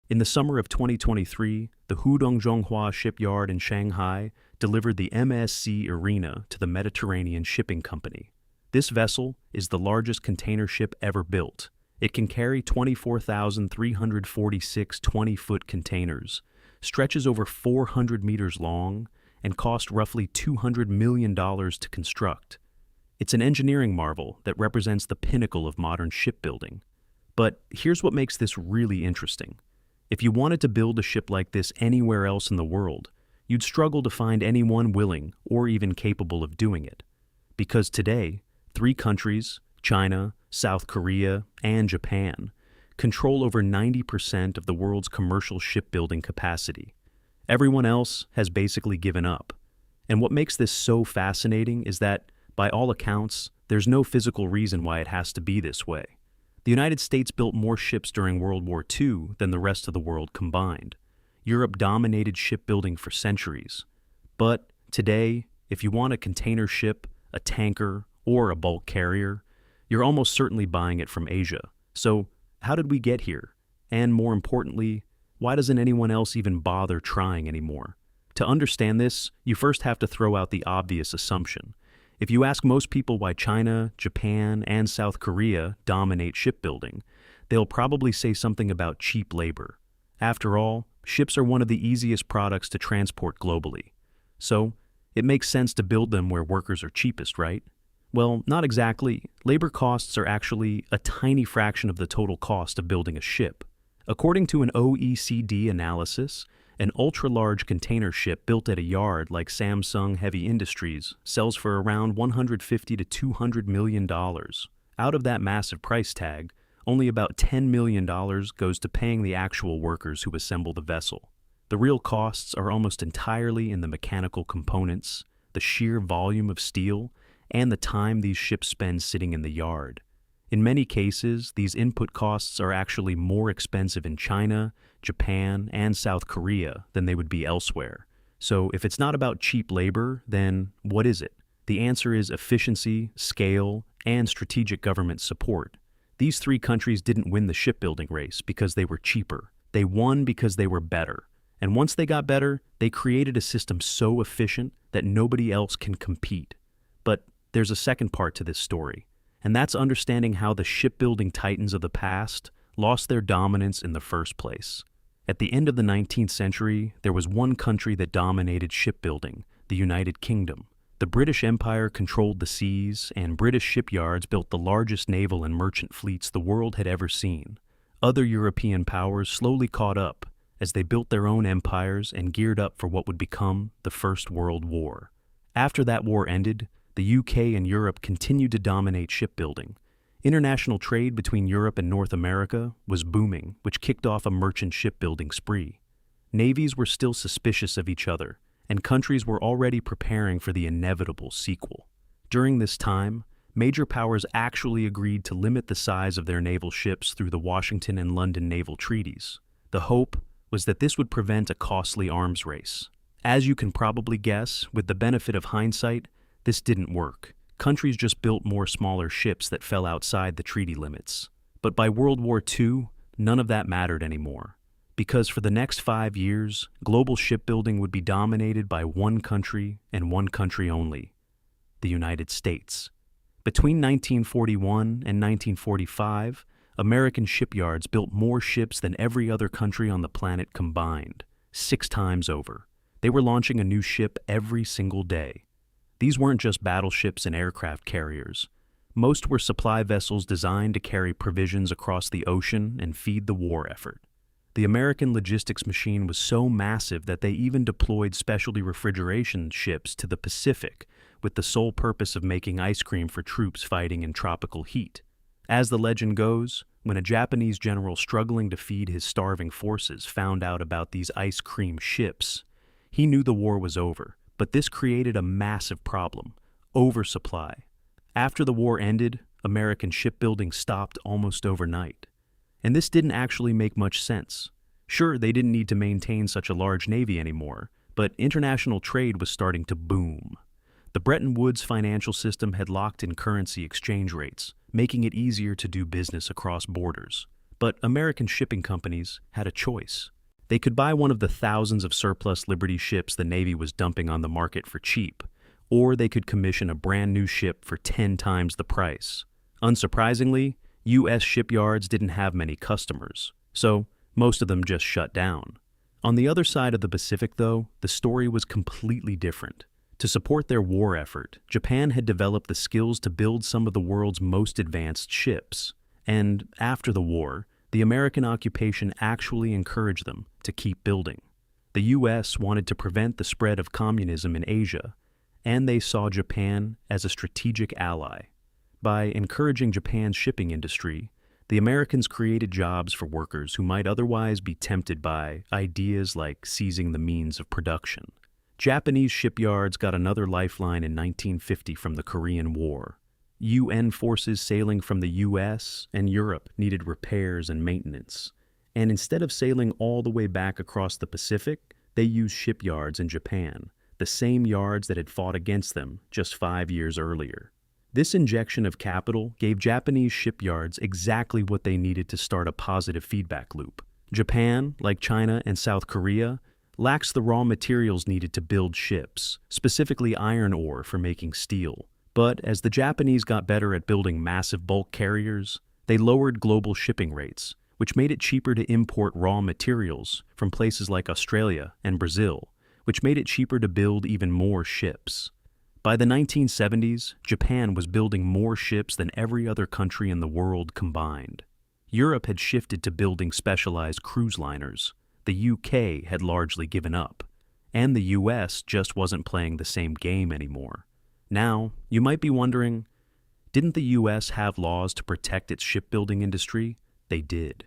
In the summer of 2023, the Hudong-Zhonghua shipyard in Shanghai delivered the MSC Irina to the Mediterranean Shipping Company. This vessel is the largest container ship ever built. It can carry 24,346 20-foot containers, stretches over 400 meters long, and cost roughly $200 million to construct. It's an engineering marvel that represents the pinnacle of modern shipbuilding. But here's what makes this really interesting. If you wanted to build a ship like this anywhere else in the world, you'd struggle to find anyone willing or even capable of doing it. Because today, 3 countries, China, South Korea, and Japan, control over 90% of the world's commercial shipbuilding capacity. Everyone else has basically given up. And what makes this so fascinating is that, by all accounts, there's no physical reason why it has to be this way. The United States built more ships during World War II than the rest of the world combined. Europe dominated shipbuilding for centuries. But today, if you want a container ship, a tanker, or a bulk carrier, you're almost certainly buying it from Asia. So, how did we get here? And more importantly, why doesn't anyone else even bother trying anymore? To understand this, you first have to throw out the obvious assumption. If you ask most people why China, Japan, and South Korea dominate shipbuilding, they'll probably say something about cheap labor. After all, ships are one of the easiest products to transport globally. So, it makes sense to build them where workers are cheapest, right? Well, not exactly. Labor costs are actually a tiny fraction of the total cost of building a ship. According to an OECD analysis, an ultra-large container ship built at a yard like Samsung Heavy Industries sells for around $150 to $200 million. Out of that massive price tag, only about $10 million goes to paying the actual workers who assemble the vessel. The real costs are almost entirely in the mechanical components, the sheer volume of steel, and the time these ships spend sitting in the yard. In many cases, these input costs are actually more expensive in China, Japan, and South Korea than they would be elsewhere. So if it's not about cheap labor, then what is it? The answer is efficiency, scale, and strategic government support. These 3 countries didn't win the shipbuilding race because they were cheaper. They won because they were better. And once they got better, they created a system so efficient that nobody else can compete. But there's a second part to this story, and that's understanding how the shipbuilding titans of the past lost their dominance in the first place. At the end of the 19th century, there was one country that dominated shipbuilding, the United Kingdom. The British Empire controlled the seas, and British shipyards built the largest naval and merchant fleets the world had ever seen. Other European powers slowly caught up as they built their own empires and geared up for what would become the First World War. After that war ended, the UK and Europe continued to dominate shipbuilding. International trade between Europe and North America was booming, which kicked off a merchant shipbuilding spree. Navies were still suspicious of each other, and countries were already preparing for the inevitable sequel. During this time, major powers actually agreed to limit the size of their naval ships through the Washington and London naval treaties. The hope was that this would prevent a costly arms race. As you can probably guess, with the benefit of hindsight, this didn't work. Countries just built more smaller ships that fell outside the treaty limits. But by World War II, none of that mattered anymore. Because for the next 5 years, global shipbuilding would be dominated by one country and one country only, the United States. Between 1941 and 1945, American shipyards built more ships than every other country on the planet combined, 6 times over. They were launching a new ship every single day. These weren't just battleships and aircraft carriers. Most were supply vessels designed to carry provisions across the ocean and feed the war effort. The American logistics machine was so massive that they even deployed specialty refrigeration ships to the Pacific with the sole purpose of making ice cream for troops fighting in tropical heat. As the legend goes, when a Japanese general struggling to feed his starving forces found out about these ice cream ships, he knew the war was over. But this created a massive problem: oversupply. After the war ended, American shipbuilding stopped almost overnight. And this didn't actually make much sense. Sure, they didn't need to maintain such a large navy anymore, but international trade was starting to boom. The Bretton Woods financial system had locked in currency exchange rates, making it easier to do business across borders. But American shipping companies had a choice. They could buy one of the thousands of surplus Liberty ships the Navy was dumping on the market for cheap, or they could commission a brand new ship for 10 times the price. Unsurprisingly, U.S. shipyards didn't have many customers, so most of them just shut down. On the other side of the Pacific, though, the story was completely different. To support their war effort, Japan had developed the skills to build some of the world's most advanced ships. And after the war, the American occupation actually encouraged them to keep building. The U.S. wanted to prevent the spread of communism in Asia, and they saw Japan as a strategic ally. By encouraging Japan's shipping industry, the Americans created jobs for workers who might otherwise be tempted by ideas like seizing the means of production. Japanese shipyards got another lifeline in 1950 from the Korean War. UN forces sailing from the US and Europe needed repairs and maintenance. And instead of sailing all the way back across the Pacific, they used shipyards in Japan, the same yards that had fought against them just 5 years earlier. This injection of capital gave Japanese shipyards exactly what they needed to start a positive feedback loop. Japan, like China and South Korea, lacks the raw materials needed to build ships, specifically iron ore for making steel. But as the Japanese got better at building massive bulk carriers, they lowered global shipping rates, which made it cheaper to import raw materials from places like Australia and Brazil, which made it cheaper to build even more ships. By the 1970s, Japan was building more ships than every other country in the world combined. Europe had shifted to building specialized cruise liners. The UK had largely given up, and the US just wasn't playing the same game anymore. Now, you might be wondering, didn't the US have laws to protect its shipbuilding industry? They did.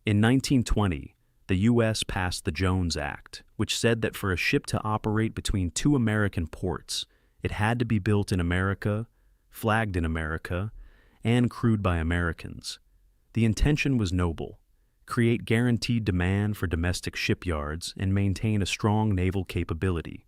In 1920, the US passed the Jones Act, which said that for a ship to operate between two American ports, it had to be built in America, flagged in America, and crewed by Americans. The intention was noble: create guaranteed demand for domestic shipyards and maintain a strong naval capability.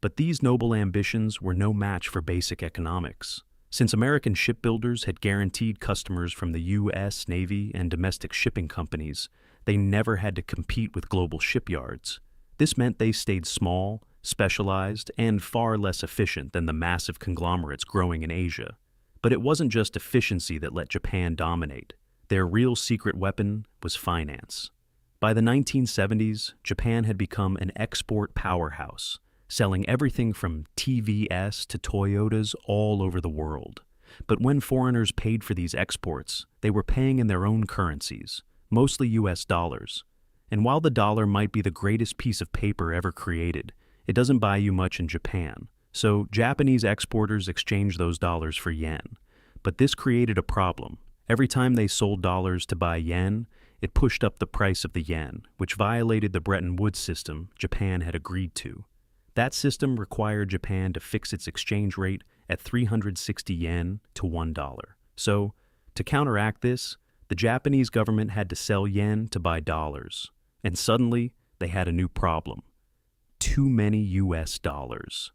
But these noble ambitions were no match for basic economics. Since American shipbuilders had guaranteed customers from the U.S. Navy and domestic shipping companies, they never had to compete with global shipyards. This meant they stayed small, specialized, and far less efficient than the massive conglomerates growing in Asia. But it wasn't just efficiency that let Japan dominate. Their real secret weapon was finance. By the 1970s, Japan had become an export powerhouse, selling everything from TVS to Toyotas all over the world. But when foreigners paid for these exports, they were paying in their own currencies, mostly US dollars. And while the dollar might be the greatest piece of paper ever created, it doesn't buy you much in Japan. So Japanese exporters exchanged those dollars for yen. But this created a problem. Every time they sold dollars to buy yen, it pushed up the price of the yen, which violated the Bretton Woods system Japan had agreed to. That system required Japan to fix its exchange rate at 360 yen to $1. So, to counteract this, the Japanese government had to sell yen to buy dollars. And suddenly, they had a new problem: too many US dollars.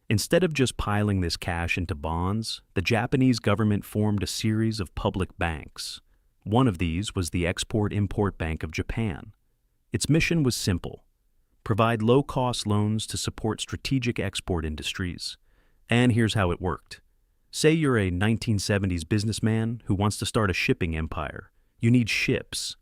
Instead of just piling this cash into bonds, the Japanese government formed a series of public banks. One of these was the Export-Import Bank of Japan. Its mission was simple: provide low-cost loans to support strategic export industries. And here's how it worked. Say you're a 1970s businessman who wants to start a shipping empire. You need ships.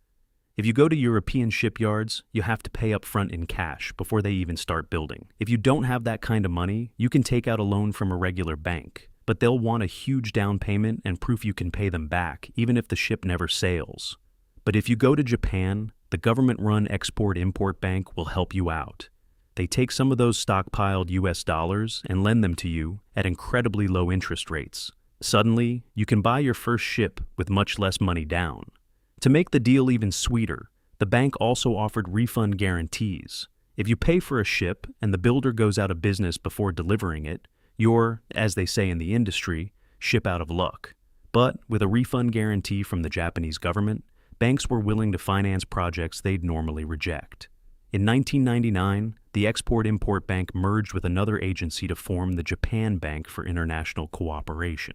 If you go to European shipyards, you have to pay up front in cash before they even start building. If you don't have that kind of money, you can take out a loan from a regular bank, but they'll want a huge down payment and proof you can pay them back, even if the ship never sails. But if you go to Japan, the government-run Export-Import Bank will help you out. They take some of those stockpiled US dollars and lend them to you at incredibly low interest rates. Suddenly, you can buy your first ship with much less money down. To make the deal even sweeter, the bank also offered refund guarantees. If you pay for a ship and the builder goes out of business before delivering it, you're, as they say in the industry, ship out of luck. But with a refund guarantee from the Japanese government, banks were willing to finance projects they'd normally reject. In 1999, the Export-Import Bank merged with another agency to form the Japan Bank for International Cooperation.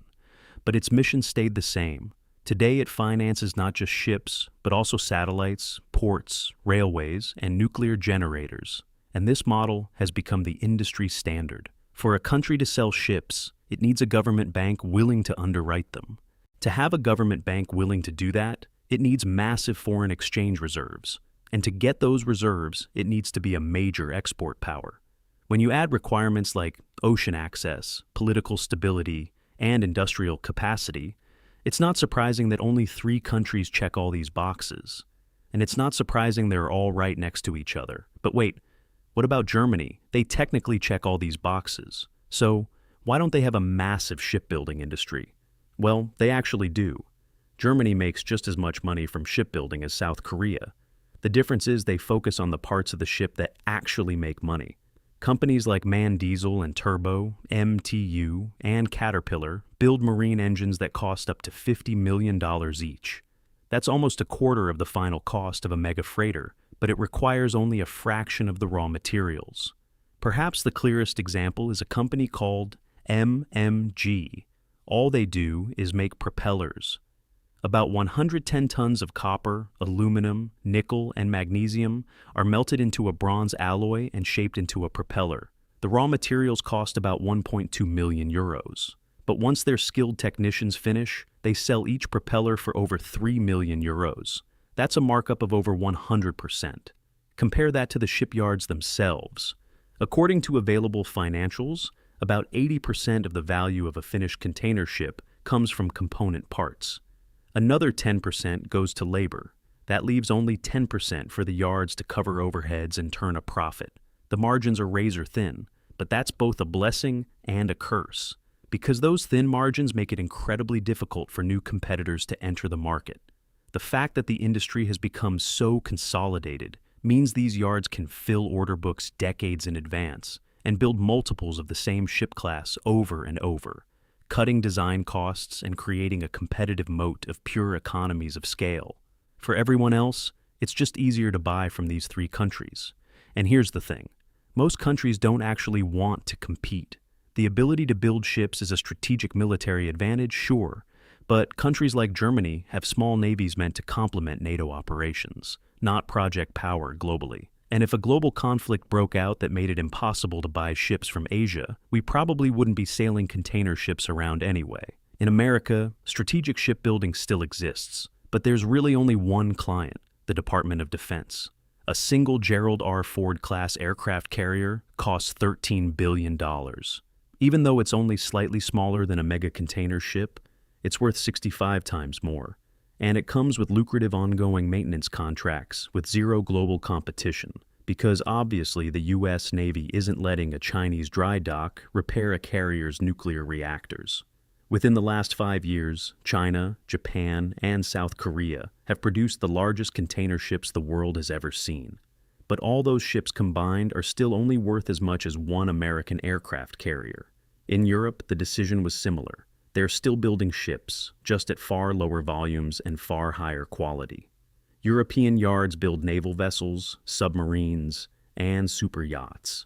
But its mission stayed the same: Today it finances not just ships, but also satellites, ports, railways, and nuclear generators. And this model has become the industry standard. For a country to sell ships, it needs a government bank willing to underwrite them. To have a government bank willing to do that, it needs massive foreign exchange reserves. And to get those reserves, it needs to be a major export power. When you add requirements like ocean access, political stability, and industrial capacity, it's not surprising that only 3 countries check all these boxes. And it's not surprising they're all right next to each other. But wait, what about Germany? They technically check all these boxes. So why don't they have a massive shipbuilding industry? Well, they actually do. Germany makes just as much money from shipbuilding as South Korea. The difference is they focus on the parts of the ship that actually make money. Companies like MAN Diesel and Turbo, MTU, and Caterpillar build marine engines that cost up to $50 million each. That's almost a quarter of the final cost of a mega freighter, but it requires only a fraction of the raw materials. Perhaps the clearest example is a company called MMG. All they do is make propellers. About 110 tons of copper, aluminum, nickel, and magnesium are melted into a bronze alloy and shaped into a propeller. The raw materials cost about 1.2 million euros. But once their skilled technicians finish, they sell each propeller for over 3 million euros. That's a markup of over 100%. Compare that to the shipyards themselves. According to available financials, about 80% of the value of a finished container ship comes from component parts. Another 10% goes to labor. That leaves only 10% for the yards to cover overheads and turn a profit. The margins are razor thin, but that's both a blessing and a curse, because those thin margins make it incredibly difficult for new competitors to enter the market. The fact that the industry has become so consolidated means these yards can fill order books decades in advance and build multiples of the same ship class over and over, cutting design costs and creating a competitive moat of pure economies of scale. For everyone else, it's just easier to buy from these 3 countries. And here's the thing. Most countries don't actually want to compete. The ability to build ships is a strategic military advantage, sure, but countries like Germany have small navies meant to complement NATO operations, not project power globally. And if a global conflict broke out that made it impossible to buy ships from Asia, we probably wouldn't be sailing container ships around anyway. In America, strategic shipbuilding still exists, but there's really only one client, the Department of Defense. A single Gerald R. Ford-class aircraft carrier costs $13 billion. Even though it's only slightly smaller than a mega container ship, it's worth 65 times more. And it comes with lucrative ongoing maintenance contracts with zero global competition, because obviously the U.S. Navy isn't letting a Chinese dry dock repair a carrier's nuclear reactors. Within the last 5 years, China, Japan, and South Korea have produced the largest container ships the world has ever seen. But all those ships combined are still only worth as much as one American aircraft carrier. In Europe, the decision was similar. They're still building ships, just at far lower volumes and far higher quality. European yards build naval vessels, submarines, and super yachts.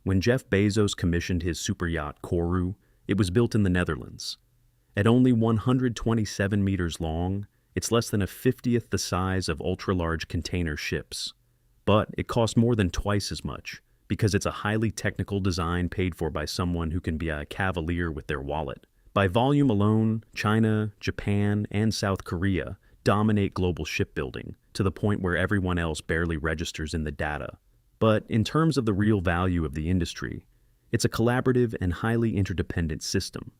When Jeff Bezos commissioned his super yacht Kourou, it was built in the Netherlands. At only 127 meters long, it's less than a 50th the size of ultra-large container ships. But it cost more than twice as much, because it's a highly technical design paid for by someone who can be a cavalier with their wallet. By volume alone, China, Japan, and South Korea dominate global shipbuilding to the point where everyone else barely registers in the data. But in terms of the real value of the industry, it's a collaborative and highly interdependent system.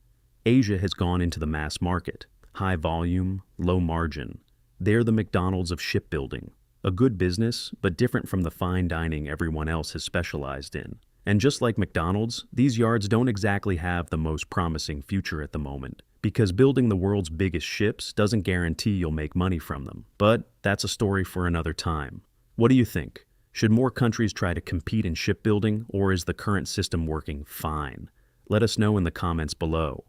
Asia has gone into the mass market, high volume, low margin. They're the McDonald's of shipbuilding, a good business, but different from the fine dining everyone else has specialized in. And just like McDonald's, these yards don't exactly have the most promising future at the moment, because building the world's biggest ships doesn't guarantee you'll make money from them. But that's a story for another time. What do you think? Should more countries try to compete in shipbuilding, or is the current system working fine? Let us know in the comments below.